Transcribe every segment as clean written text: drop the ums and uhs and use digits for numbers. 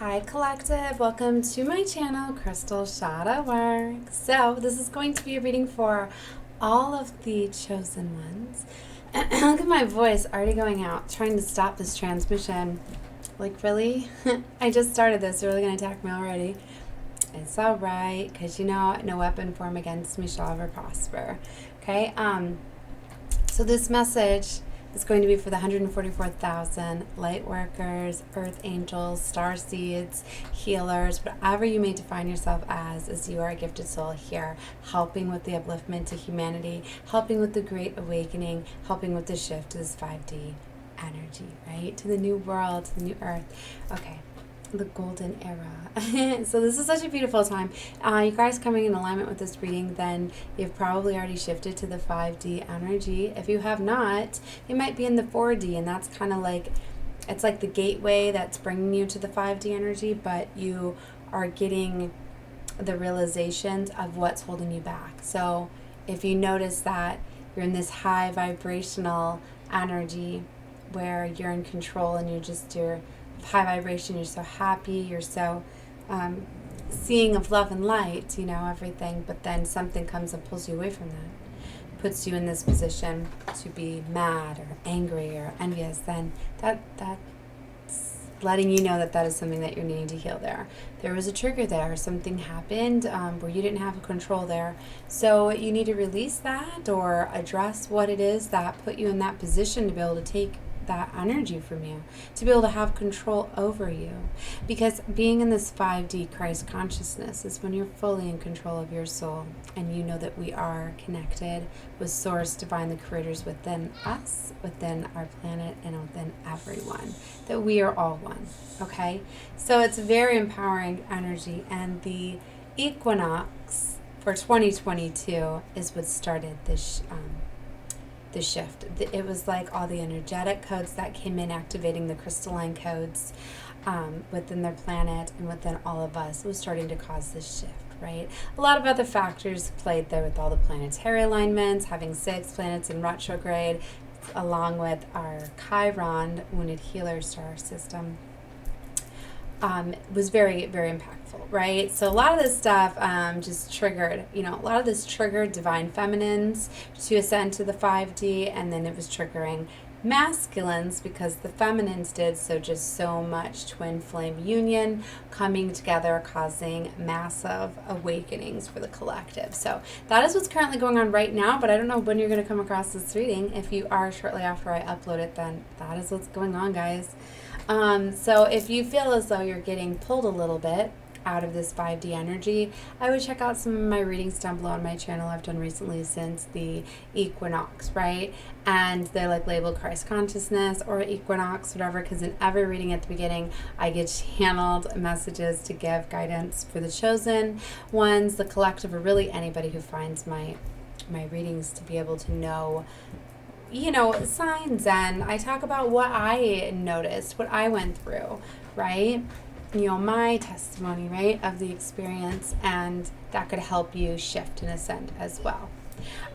Hi Collective, welcome to my channel, Crystal Shadow Work. So this is going to be a reading for all of the chosen ones. Look at my voice already going out, trying to stop this transmission. Like, really? I just started this, they're really going to attack me already. It's alright, because you know, no weapon formed against me shall ever prosper. Okay, so this message is going to be for the 144,000 light workers, earth angels, star seeds, healers, whatever you may define yourself as you are a gifted soul here, helping with the upliftment to humanity, helping with the great awakening, helping with the shift to this 5D energy, right? To the new world, to the new earth. Okay. The golden era. So this is such a beautiful time. You guys coming in alignment with this reading, then you've probably already shifted to the 5D energy. If you have not, you might be in the 4D, and that's kind of like, it's like the gateway that's bringing you to the 5D energy, but you are getting the realizations of what's holding you back. So if you notice that you're in this high vibrational energy where you're in control and you're high vibration, you're so happy, you're so seeing of love and light, you know, everything, but then something comes and pulls you away from that, puts you in this position to be mad or angry or envious, then that's letting you know that is something that you're needing to heal there. There was a trigger there, something happened where you didn't have control there, so you need to release that or address what it is that put you in that position to be able to take that energy from you, to be able to have control over you. Because being in this 5D Christ consciousness is when you're fully in control of your soul and you know that we are connected with Source, Divine, the creators within us, within our planet, and within everyone, that we are all one. Okay, so it's a very empowering energy, and the equinox for 2022 is what started this the shift. It was like all the energetic codes that came in, activating the crystalline codes within their planet and within all of us, was starting to cause this shift, right? A lot of other factors played there with all the planetary alignments, having 6 planets in retrograde, along with our Chiron wounded healer star system. Was very, very impactful, right? So a lot of this stuff just triggered, a lot of this triggered divine feminines to ascend to the 5D, and then it was triggering masculines because the feminines did so much twin flame union coming together, causing massive awakenings for the collective. So that is what's currently going on right now, but I don't know when you're going to come across this reading. If you are shortly after I upload it, then that is what's going on, guys. So if you feel as though you're getting pulled a little bit out of this 5D energy, I would check out some of my readings down below on my channel I've done recently since the equinox, right? And they're like labeled Christ consciousness or equinox, whatever, because in every reading at the beginning, I get channeled messages to give guidance for the chosen ones, the collective, or really anybody who finds my readings to be able to know signs, and I talk about what I noticed, what I went through, right? My testimony, right, of the experience, and that could help you shift and ascend as well.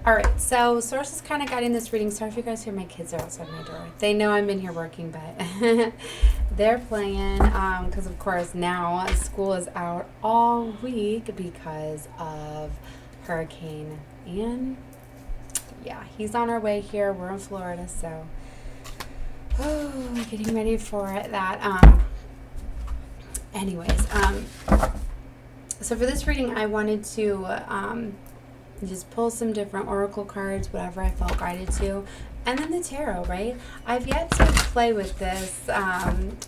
All right, so Source is kind of guiding this reading. Sorry if you guys hear my kids are outside my door. They know I'm in here working, but they're playing because, of course, now school is out all week because of Hurricane Ian. Yeah, he's on our way here. We're in Florida, so getting ready for that. So for this reading, I wanted to just pull some different oracle cards, whatever I felt guided to, and then the tarot, right? I've yet to play with this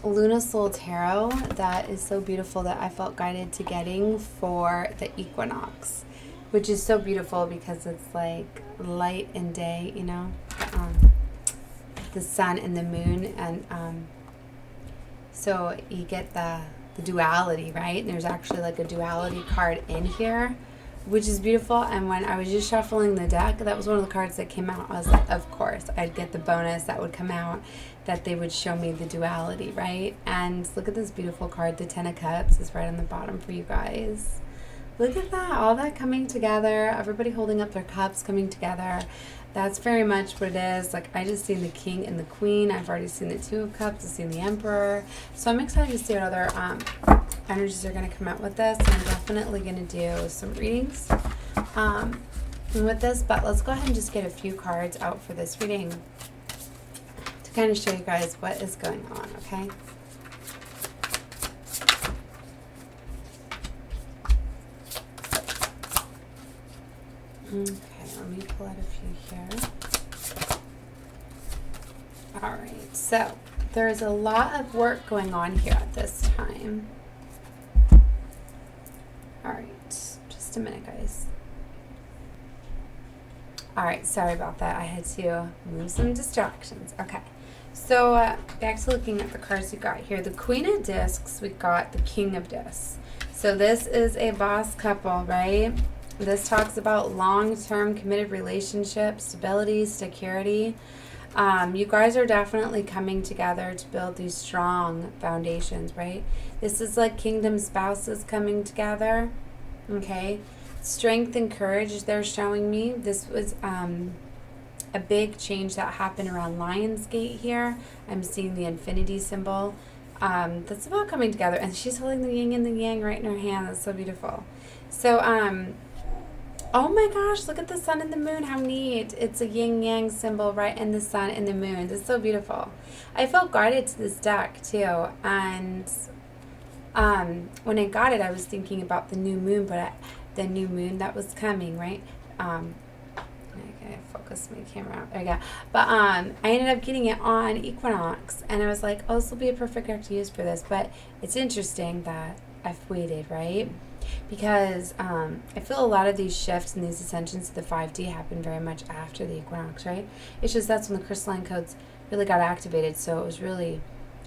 Luna Soul Tarot that is so beautiful that I felt guided to getting for the equinox, which is so beautiful because it's like light and day, the sun and the moon, and so you get the duality, right? And there's actually like a duality card in here, which is beautiful. And when I was just shuffling the deck, that was one of the cards that came out. I was like, of course, I'd get the bonus that would come out, that they would show me the duality, right? And look at this beautiful card. The 10 of Cups is right on the bottom for you guys. Look at that, all that coming together, everybody holding up their cups, coming together. That's very much what it is. Like, I just seen the King and the Queen. I've already seen the Two of Cups. I've seen the Emperor. So I'm excited to see what other energies are going to come out with this. And I'm definitely going to do some readings with this. But let's go ahead and just get a few cards out for this reading to kind of show you guys what is going on, okay? Okay, let me pull out a few here. All right, so there's a lot of work going on here at this time. All right, just a minute, guys. All right, sorry about that. I had to move some distractions. Okay, so back to looking at the cards we got here. The Queen of Discs, we got the King of Discs. So this is a boss couple, right? This talks about long-term committed relationships, stability, security. You guys are definitely coming together to build these strong foundations, right? This is like kingdom spouses coming together, okay? Strength and courage, they're showing me. This was a big change that happened around Lionsgate here. I'm seeing the infinity symbol. That's about coming together. And she's holding the yin and the yang right in her hand. That's so beautiful. So, oh my gosh, look at the sun and the moon. How neat. It's a yin-yang symbol right in the sun and the moon. It's so beautiful. I felt guided to this deck too. And when I got it, I was thinking about the new moon, but the new moon that was coming, right? Okay, focus my camera out. There you go. But I ended up getting it on equinox. And I was like, oh, this will be a perfect deck to use for this. But it's interesting that I've waited, right? Because I feel a lot of these shifts and these ascensions to the 5D happen very much after the equinox, right? It's just that's when the crystalline codes really got activated. So it was really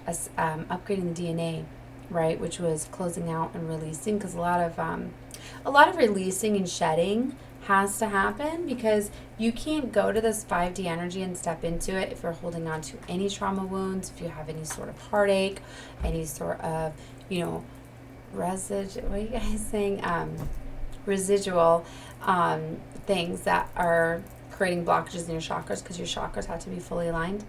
upgrading the DNA, right? Which was closing out and releasing, because a lot of releasing and shedding has to happen, because you can't go to this 5D energy and step into it if you're holding on to any trauma wounds, if you have any sort of heartache, any sort of, what are you guys saying? Residual things that are creating blockages in your chakras, because your chakras have to be fully aligned.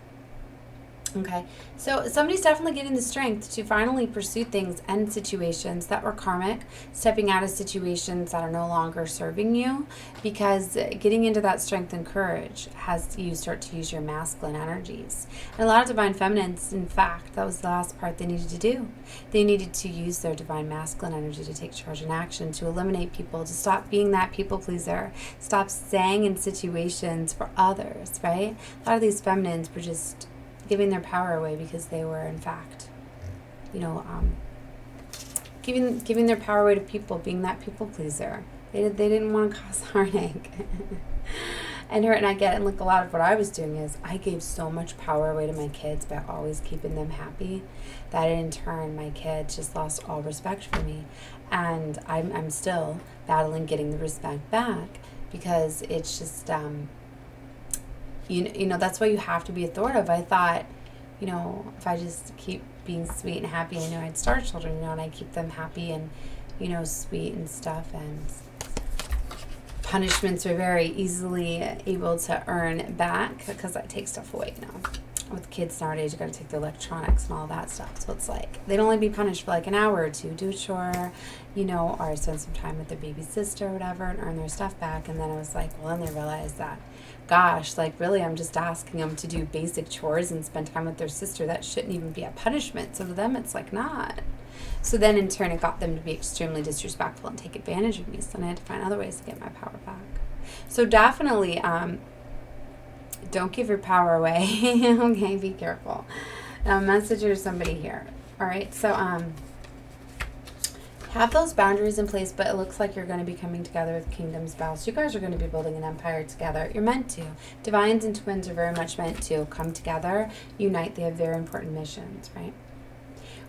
Okay, so somebody's definitely getting the strength to finally pursue things and situations that were karmic, stepping out of situations that are no longer serving you, because getting into that strength and courage has you start to use your masculine energies. And a lot of divine feminines, in fact, that was the last part they needed to do. They needed to use their divine masculine energy to take charge and action, to eliminate people, to stop being that people pleaser, stop staying in situations for others, right? A lot of these feminines were just giving their power away because they were, in fact, giving their power away to people, being that people pleaser. They didn't want to cause heartache and hurt. And I get it. And look, a lot of what I was doing is I gave so much power away to my kids by always keeping them happy, that in turn my kids just lost all respect for me. And I'm still battling getting the respect back, because it's just that's why you have to be authoritative. I thought, if I just keep being sweet and happy, I know I'd start children, and I keep them happy and, sweet and stuff. And punishments are very easily able to earn back, because I take stuff away, With kids nowadays, you got to take the electronics and all that stuff. So it's like, they'd only be punished for like an hour or two, do a chore, or spend some time with their baby sister or whatever, and earn their stuff back. And then I was like, well, then they realized that, gosh, like really, I'm just asking them to do basic chores and spend time with their sister. That shouldn't even be a punishment. So to them, it's like not. So then in turn, it got them to be extremely disrespectful and take advantage of me. So then I had to find other ways to get my power back. So definitely, don't give your power away. Okay, be careful. Now, a message to somebody here. All right, so have those boundaries in place, but it looks like you're going to be coming together with kingdom spouse. You guys are going to be building an empire together. You're meant to. Divines and twins are very much meant to come together, unite. They have very important missions, right?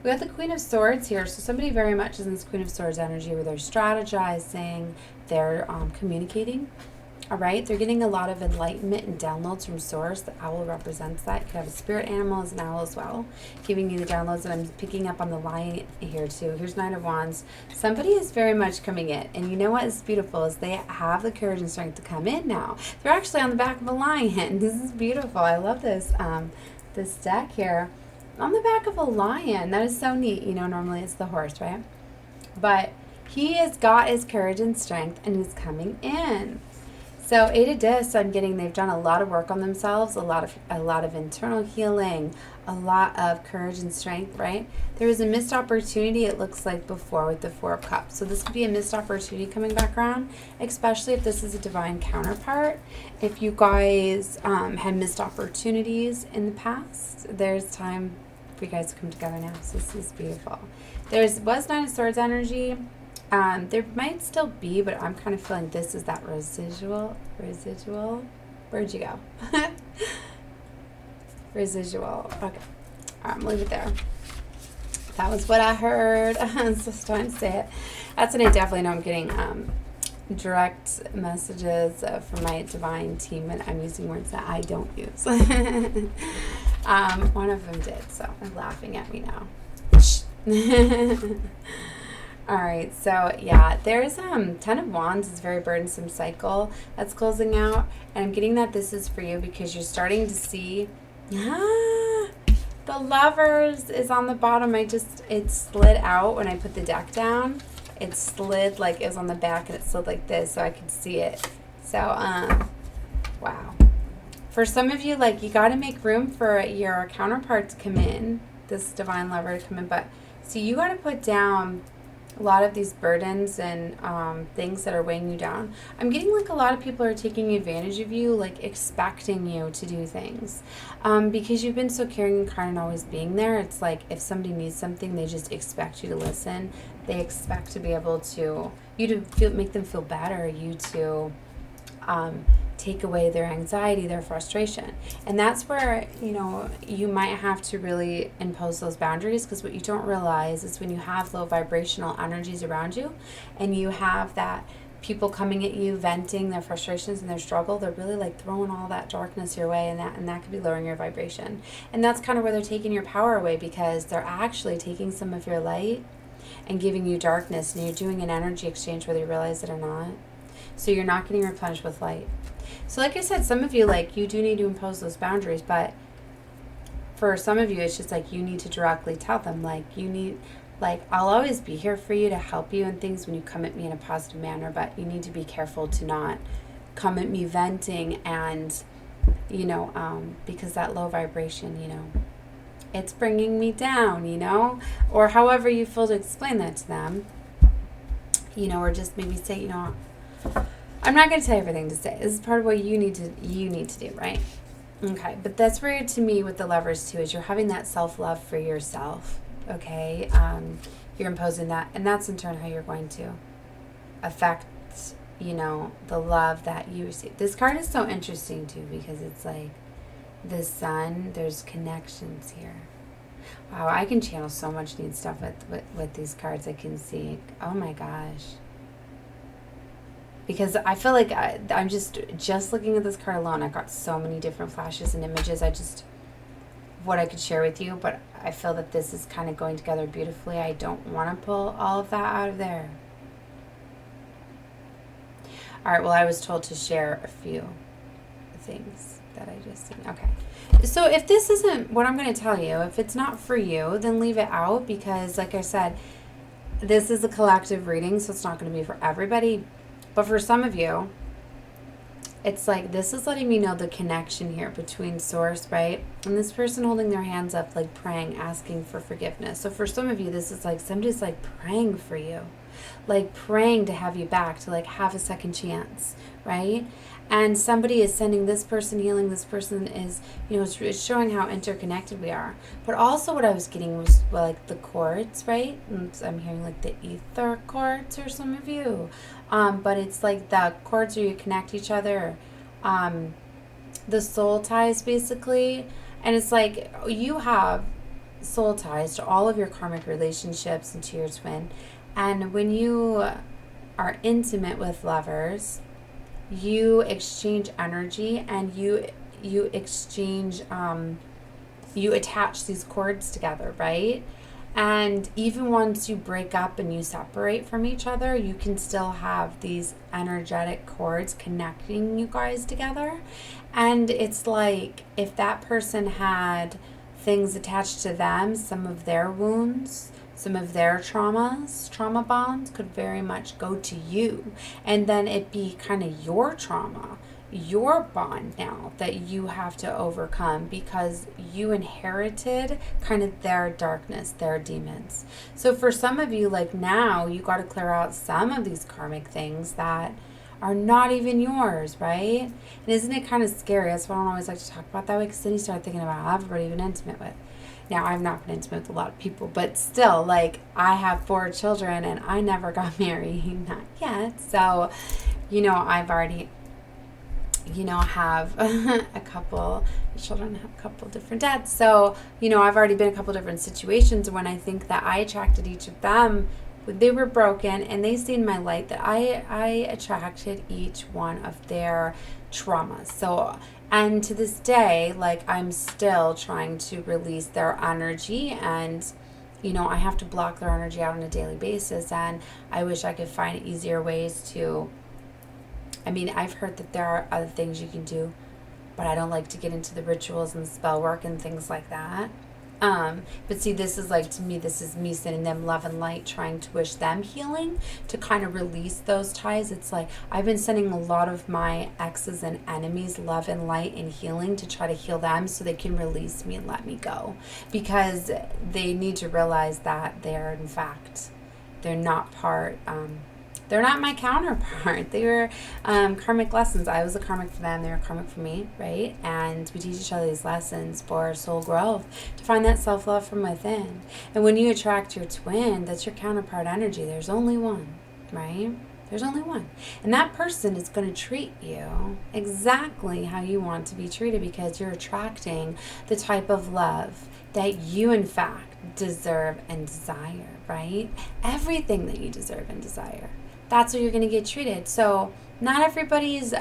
We got the Queen of Swords here. So somebody very much is in this Queen of Swords energy, where they're strategizing, they're communicating. All right, they're getting a lot of enlightenment and downloads from source. The owl represents that. You could have a spirit animal as an owl as well, giving you the downloads. And I'm picking up on the lion here too. Here's Nine of Wands. Somebody is very much coming in. And you know what is beautiful is they have the courage and strength to come in now. They're actually on the back of a lion. This is beautiful. I love this, this deck here. On the back of a lion. That is so neat. You know, normally it's the horse, right? But he has got his courage and strength and he's coming in. So Eight of Discs, I'm getting they've done a lot of work on themselves, a lot of internal healing, a lot of courage and strength, right? There was a missed opportunity, it looks like, before with the Four of Cups. So this could be a missed opportunity coming back around, especially if this is a divine counterpart. If you guys had missed opportunities in the past, there's time for you guys to come together now. So this is beautiful. Was Nine of Swords energy. There might still be, but I'm kind of feeling this is that residual. Where'd you go? Residual. Okay. I'm leave it there. That was what I heard. I'm just trying to say it. That's when I definitely know I'm getting direct messages from my divine team, and I'm using words that I don't use. One of them did, so I'm laughing at me now. All right, so yeah, there's Ten of Wands is a very burdensome cycle that's closing out, and I'm getting that this is for you because you're starting to see the Lovers is on the bottom. It slid out when I put the deck down. It slid like it was on the back and it slid like this so I could see it. So wow. For some of you, like, you got to make room for your counterpart to come in, this divine lover to come in, but see, you got to put down a lot of these burdens and things that are weighing you down. I'm getting like a lot of people are taking advantage of you, like expecting you to do things because you've been so caring and kind and always being there. It's like if somebody needs something, they just expect you to listen. They expect to be able to, make them feel better, you to take away their anxiety, their frustration. And that's where, you might have to really impose those boundaries, because what you don't realize is when you have low vibrational energies around you and you have that people coming at you, venting their frustrations and their struggle, they're really like throwing all that darkness your way, and that could be lowering your vibration. And that's kind of where they're taking your power away, because they're actually taking some of your light and giving you darkness, and you're doing an energy exchange whether you realize it or not. So you're not getting replenished with light. So like I said, some of you, like, you do need to impose those boundaries, but for some of you, it's just like you need to directly tell them, like, I'll always be here for you to help you and things when you come at me in a positive manner, but you need to be careful to not come at me venting and, because that low vibration, it's bringing me down, or however you feel to explain that to them, or just maybe say, I'm not going to tell you everything to say. This is part of what you need to do, right? Okay, but that's where, to me, with the Lovers too, is you're having that self-love for yourself, okay? You're imposing that, and that's in turn how you're going to affect, the love that you receive. This card is so interesting too, because it's like the Sun, there's connections here. Wow, I can channel so much neat stuff with these cards. I can see, oh my gosh. Because I feel like I'm just looking at this card alone, I got so many different flashes and images. What I could share with you, but I feel that this is kind of going together beautifully. I don't want to pull all of that out of there. All right, well, I was told to share a few things that I just seen. Okay. So if this isn't what I'm going to tell you, if it's not for you, then leave it out, because like I said, this is a collective reading, so it's not going to be for everybody. But for some of you, it's like this is letting me know the connection here between Source, right? And this person holding their hands up, like praying, asking for forgiveness. So for some of you, this is like somebody's like praying for you, like praying to have you back, to like have a second chance, right? And somebody is sending this person healing. This person is, it's showing how interconnected we are. But also what I was getting was, well, like the quartz, right? And so I'm hearing like the ether quartz or some of you. But it's like the cords where you connect each other. The soul ties, basically. And it's like you have soul ties to all of your karmic relationships and to your twin. And when you are intimate with Lovers, you exchange energy, and you exchange, you attach these cords together, right? And even once you break up and you separate from each other, you can still have these energetic cords connecting you guys together. And it's like if that person had things attached to them, some of their wounds, some of their trauma bonds could very much go to you. And then it be kind of your trauma, your bond now that you have to overcome because you inherited kind of their darkness, their demons. So for some of you, like now, you got to clear out some of these karmic things that are not even yours, right? And isn't it kind of scary? That's why I don't always like to talk about that way, because then you start thinking about how everybody you've been intimate with. Now, I've not been intimate with a lot of people, but still, like, I have 4 children and I never got married, not yet. So, I've already have a couple children, have a couple different dads. So, I've already been in a couple different situations when I think that I attracted each of them. They were broken and they seen my light, that I attracted each one of their traumas. So, and to this day, like, I'm still trying to release their energy, and I have to block their energy out on a daily basis. And I wish I could find easier ways to, I've heard that there are other things you can do, but I don't like to get into the rituals and the spell work and things like that. But see, this is like, to me, this is me sending them love and light, trying to wish them healing, to kind of release those ties. It's like, I've been sending a lot of my exes and enemies love and light and healing to try to heal them so they can release me and let me go. Because they need to realize that they're not part, they're not my counterpart. They were karmic lessons. I was a karmic for them. They were karmic for me, right? And we teach each other these lessons for soul growth, to find that self-love from within. And when you attract your twin, that's your counterpart energy. There's only one, right? There's only one. And that person is going to treat you exactly how you want to be treated, because you're attracting the type of love that you, in fact, deserve and desire, right? Everything that you deserve and desire. That's what you're going to get treated. So not everybody's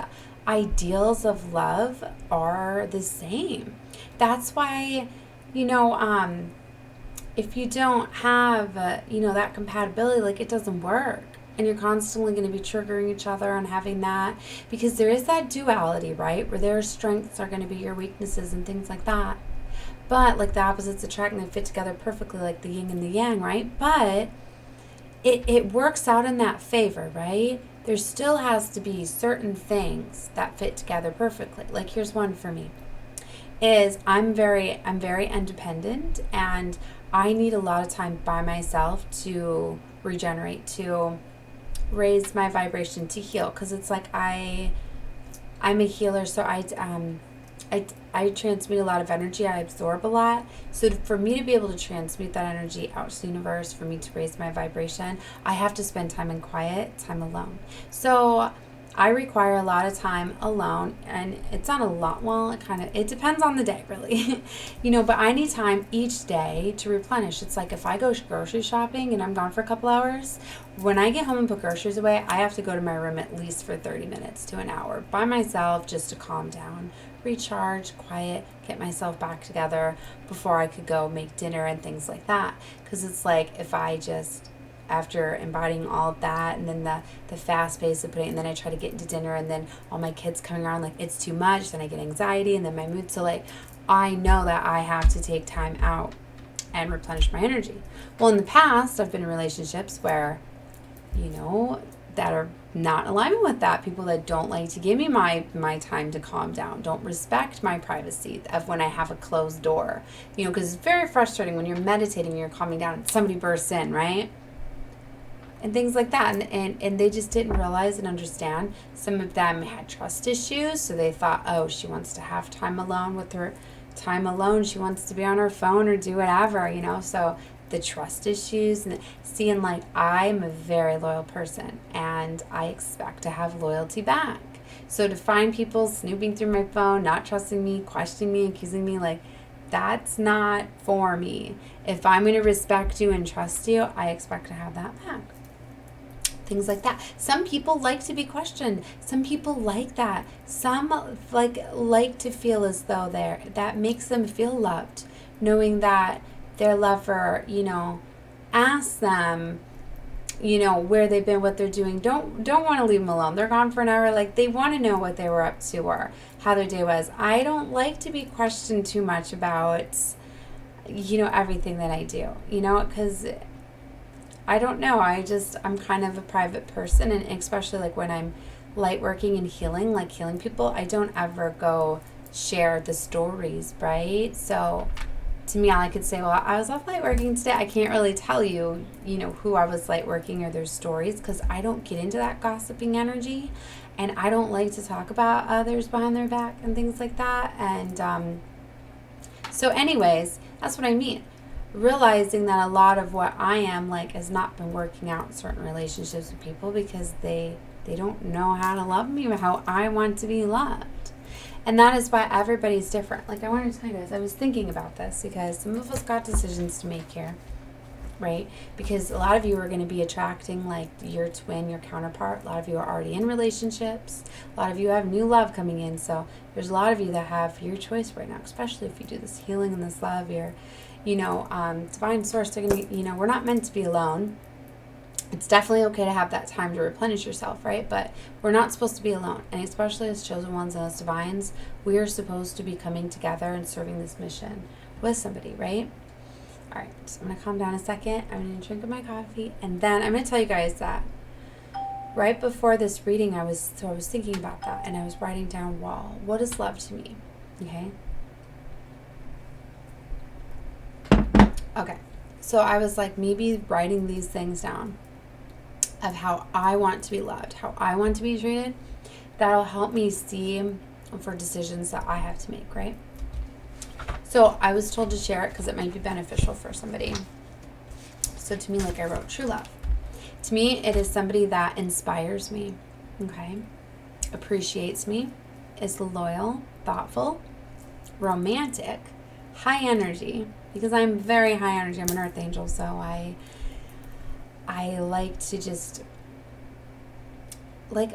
ideals of love are the same. That's why, if you don't have, that compatibility, like, it doesn't work. And you're constantly going to be triggering each other and having that, because there is that duality, right? Where their strengths are going to be your weaknesses and things like that. But like the opposites attract, and they fit together perfectly, like the yin and the yang, right? But it works out in that favor, right? There still has to be certain things that fit together perfectly. Like, here's one for me, is I'm very independent, and I need a lot of time by myself to regenerate, to raise my vibration, to heal. Because it's like I'm a healer, so I transmute a lot of energy. I absorb a lot. So for me to be able to transmute that energy out to the universe, for me to raise my vibration, I have to spend time in quiet, time alone. So I require a lot of time alone, and it's not a lot. Well, it depends on the day, really. But I need time each day to replenish. It's like if I go grocery shopping and I'm gone for a couple hours, when I get home and put groceries away, I have to go to my room at least for 30 minutes to an hour by myself, just to calm down, recharge, quiet, get myself back together before I could go make dinner and things like that. Because it's like, if I just, after embodying all of that, and then the fast pace of putting it, and then I try to get into dinner, and then all my kids coming around, like, it's too much, then I get anxiety, and then my mood. So like, I know that I have to take time out and replenish my energy. Well, in the past, I've been in relationships where, that are not aligning with that. People that don't like to give me my time to calm down, don't respect my privacy of when I have a closed door. Because it's very frustrating when you're meditating and you're calming down and somebody bursts in, right? And things like that. And they just didn't realize and understand. Some of them had trust issues, so they thought, oh, she wants to have time alone with her. Time alone, she wants to be on her phone or do whatever, So the trust issues, and seeing, like, I'm a very loyal person, and I expect to have loyalty back. So to find people snooping through my phone, not trusting me, questioning me, accusing me, like, that's not for me. If I'm going to respect you and trust you, I expect to have that back. things like that. Some people like to be questioned. Some people like that. Some like to feel as though that makes them feel loved, knowing that their lover, asks them, where they've been, what they're doing. Don't want to leave them alone. They're gone for an hour. Like, they want to know what they were up to or how their day was. I don't like to be questioned too much about, everything that I do, because I don't know. I'm kind of a private person, and especially like when I'm light working and healing, like healing people, I don't ever go share the stories, right? So to me, all I could say, well, I was off light working today. I can't really tell you, who I was light working or their stories, because I don't get into that gossiping energy, and I don't like to talk about others behind their back and things like that. And so anyways, that's what I mean. Realizing that a lot of what I am like has not been working out in certain relationships with people because they don't know how to love me or how I want to be loved. And that is why everybody's different. Like, I want to tell you guys, I was thinking about this because some of us got decisions to make here, right? Because a lot of you are going to be attracting like your twin, your counterpart. A lot of you are already in relationships. A lot of you have new love coming in. So there's a lot of you that have your choice right now, especially if you do this healing and this love. You're, divine source, they're going to, we're not meant to be alone. It's definitely okay to have that time to replenish yourself, right? But we're not supposed to be alone. And especially as chosen ones and as divines, we are supposed to be coming together and serving this mission with somebody, right? All right, so I'm going to calm down a second. I'm going to drink my coffee. And then I'm going to tell you guys that right before this reading, I was thinking about that. And I was writing down, well, what is love to me? Okay. So I was like maybe writing these things down of how I want to be loved, how I want to be treated. That'll help me see for decisions that I have to make, right? So I was told to share it because it might be beneficial for somebody. So to me, like I wrote, true love. To me, it is somebody that inspires me, appreciates me, is loyal, thoughtful, romantic, high energy, because I'm very high energy. I'm an earth angel, so I like to just, like,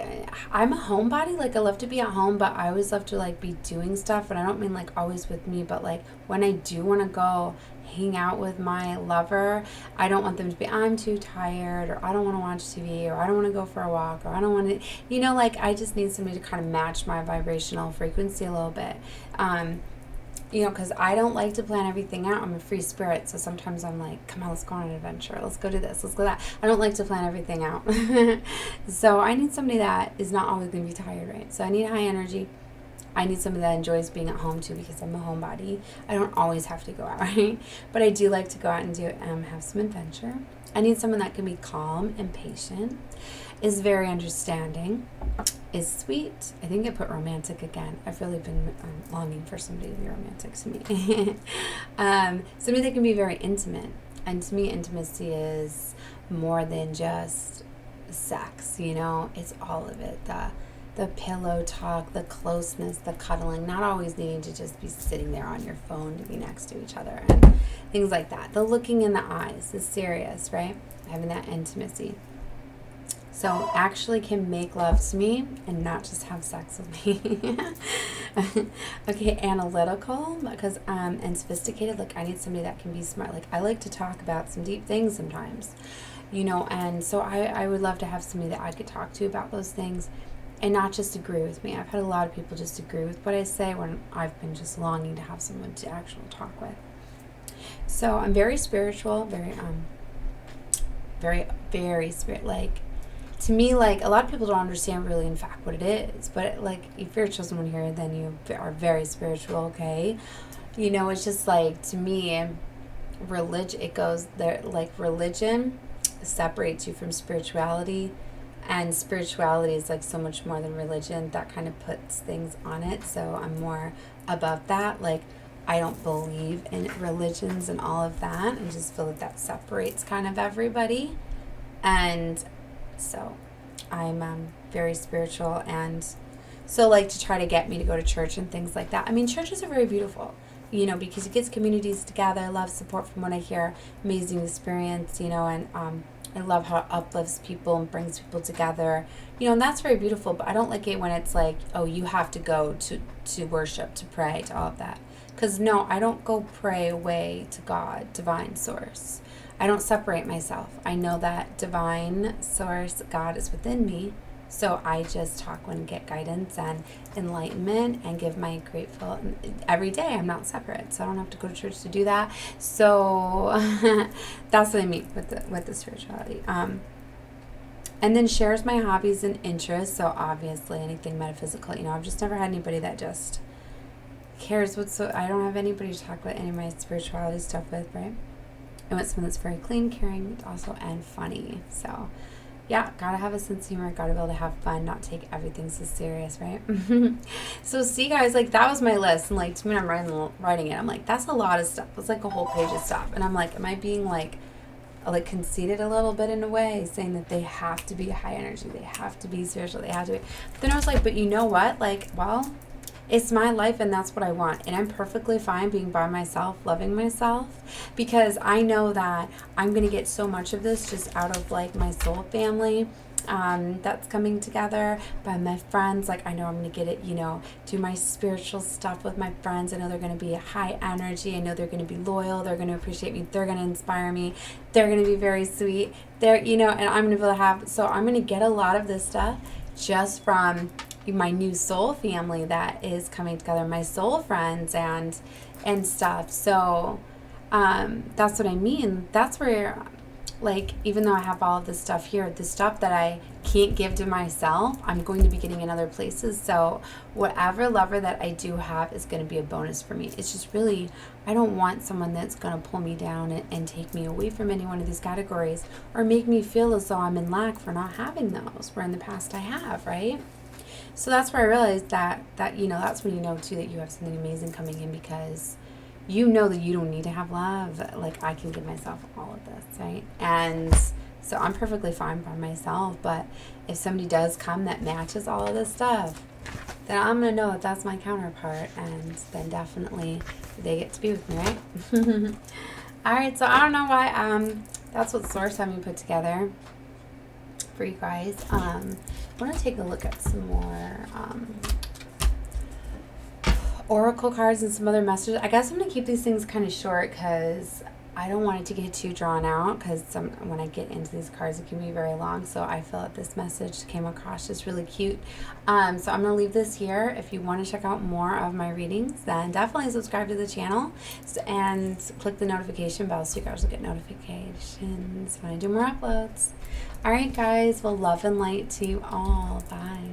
I'm a homebody. Like, I love to be at home, but I always love to, like, be doing stuff. And I don't mean, like, always with me, but, like, when I do want to go hang out with my lover, I don't want them to be, I'm too tired, or I don't want to watch TV, or I don't want to go for a walk, or I don't want to, like, I just need somebody to kind of match my vibrational frequency a little bit. Because I don't like to plan everything out. I'm a free spirit, so sometimes I'm like, come on, let's go on an adventure. Let's go do this. Let's go that. I don't like to plan everything out. So I need somebody that is not always going to be tired, right? So I need high energy. I need somebody that enjoys being at home, too, because I'm a homebody. I don't always have to go out, right? But I do like to go out and have some adventure. I need someone that can be calm and patient, is very understanding, is sweet. I think I put romantic again. I've really been longing for somebody to be romantic to me. Somebody that can be very intimate. And to me, intimacy is more than just sex, It's all of it. The pillow talk, the closeness, the cuddling, not always needing to just be sitting there on your phone to be next to each other and things like that. The looking in the eyes is serious, right? Having that intimacy. So actually can make love to me and not just have sex with me. Okay, analytical, because and sophisticated. Like, I need somebody that can be smart. Like, I like to talk about some deep things sometimes, and so I would love to have somebody that I could talk to about those things and not just agree with me. I've had a lot of people just agree with what I say when I've been just longing to have someone to actually talk with. So I'm very spiritual, very spirit, like, to me, like, a lot of people don't understand really, in fact, what it is. But, like, if you're a chosen one here, then you are very spiritual, okay? It's just, like, to me, religion, it goes there, like, religion separates you from spirituality. And spirituality is, like, so much more than religion. That kind of puts things on it. So I'm more above that. Like, I don't believe in religions and all of that. I just feel that separates kind of everybody. And so I'm very spiritual, and so like to try to get me to go to church and things like that. I mean, churches are very beautiful, because it gets communities together, love, support from what I hear, amazing experience, and I love how it uplifts people and brings people together. And that's very beautiful, but I don't like it when it's like, oh, you have to go to worship, to pray, to all of that. Because no, I don't go pray away to God, divine source. I don't separate myself. I know that divine source, God, is within me. So I just talk and get guidance and enlightenment and give my grateful every day. I'm not separate, so I don't have to go to church to do that. So that's what I mean with the spirituality. And then shares my hobbies and interests. So obviously anything metaphysical. I've just never had anybody that just cares I don't have anybody to talk about any of my spirituality stuff with, right? I want someone that's very clean, caring, also, and funny. So yeah, gotta have a sense of humor, gotta be able to have fun, not take everything so serious, right? So see, guys, like, that was my list, and like, to me, when I'm writing it, I'm like, that's a lot of stuff. It's like a whole page of stuff, and I'm like, am I being like conceited a little bit in a way, saying that they have to be high energy, they have to be spiritual, they have to be. But then I was like, but you know what? Like, well, it's my life and that's what I want. And I'm perfectly fine being by myself, loving myself, because I know that I'm going to get so much of this just out of like my soul family that's coming together, by my friends. Like, I know I'm going to get it, do my spiritual stuff with my friends. I know they're going to be high energy. I know they're going to be loyal. They're going to appreciate me. They're going to inspire me. They're going to be very sweet. And I'm going to be able to so I'm going to get a lot of this stuff just from my new soul family that is coming together, my soul friends and stuff. So that's what I mean. That's where, like, even though I have all of this stuff here, the stuff that I can't give to myself, I'm going to be getting in other places. So whatever lover that I do have is going to be a bonus for me. It's just really, I don't want someone that's going to pull me down and take me away from any one of these categories, or make me feel as though I'm in lack for not having those, where in the past I have, right? So that's where I realized that that's when you know too that you have something amazing coming in, because you know that you don't need to have love. Like, I can give myself all of this, right? And so I'm perfectly fine by myself. But if somebody does come that matches all of this stuff, then I'm gonna know that that's my counterpart, and then definitely they get to be with me, right? All right. So I don't know why. That's what Source had me put together for you guys. I want to take a look at some more oracle cards and some other messages. I guess I'm going to keep these things kind of short because I don't want it to get too drawn out, because when I get into these cards, it can be very long. So I feel that this message came across just really cute. So I'm going to leave this here. If you want to check out more of my readings, then definitely subscribe to the channel and click the notification bell so you guys will get notifications when I do more uploads. All right, guys. Well, love and light to you all. Bye.